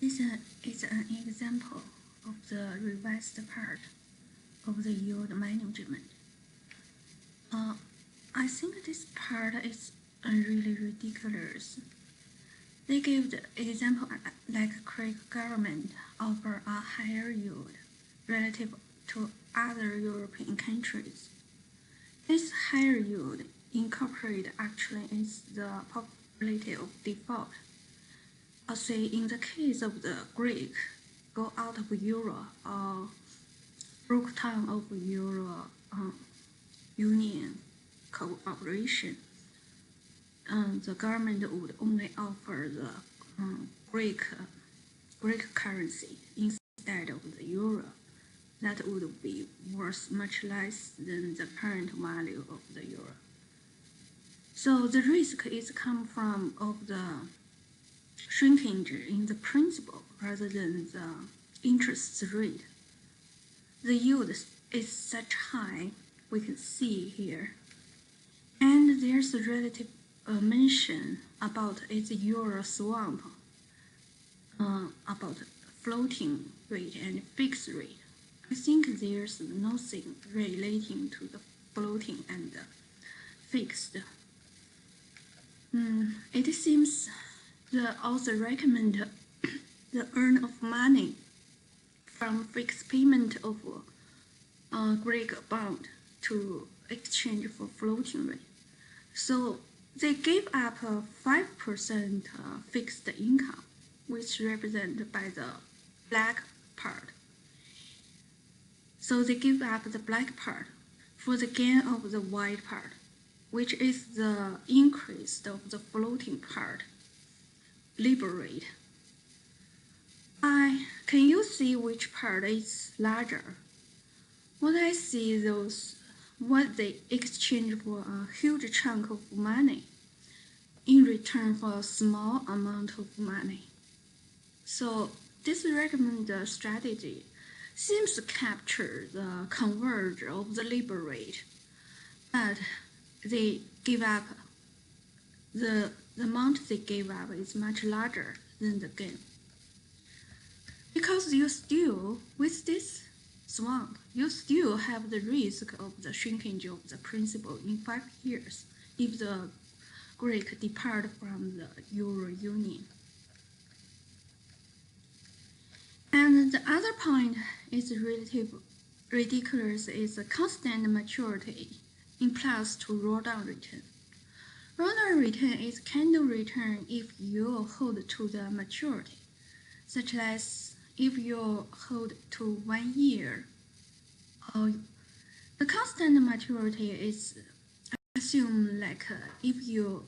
Is an example of the revised part of the yield management. I think this part is really ridiculous. They give the example like Greek government offer a higher yield relative to other European countries. This higher yield incorporated actually is the probability of default. Say in the case of the Greek, go out of euro or broke down of euro union cooperation, the government would only offer the Greek currency instead of the euro. That would be worth much less than the current value of the euro. So the risk is come from of the shrinkage in the principal rather than the interest rate. The yield is such high, we can see here. And there's a relative mention about its euro swap, about floating rate and fixed rate. I think there's nothing relating to the floating and fixed. It seems the author recommend the earn of money from fixed payment of Greek bond to exchange for floating rate. So they gave up a 5% fixed income, which represented by the black part. So they give up the black part for the gain of the white part, which is the increase of the floating part, Libor rate. Can you see which part is larger? What I see those what they exchange for a huge chunk of money in return for a small amount of money. So this recommended strategy seems to capture the converge of the Libor rate, but they give up the amount they gave up is much larger than the gain. Because you still, with this swap, you still have the risk of the shrinkage of the principal in 5 years if the Greek depart from the Euro Union. And the other point is ridiculous is the constant maturity implies to roll down return. Roll down return is candle return if you hold to the maturity, such as if you hold to 1 year. The constant maturity is assumed like if you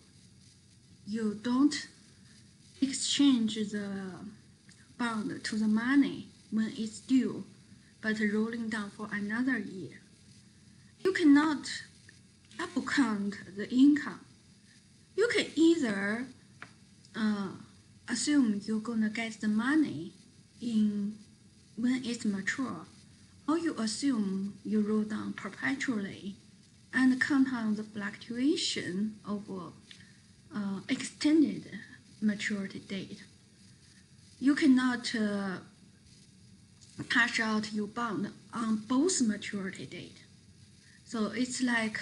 don't exchange the bond to the money when it's due, but rolling down for another year. You cannot double count the income. You can either assume you're gonna get the money when it's mature, or you assume you roll down perpetually and count on the fluctuation of extended maturity date. You cannot cash out your bond on both maturity date. So it's like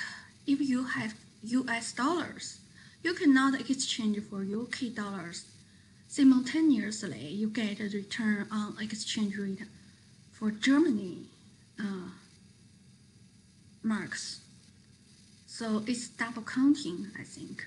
if you have US dollars, you cannot exchange for UK dollars. Simultaneously, you get a return on exchange rate for Germany marks. So it's double counting, I think.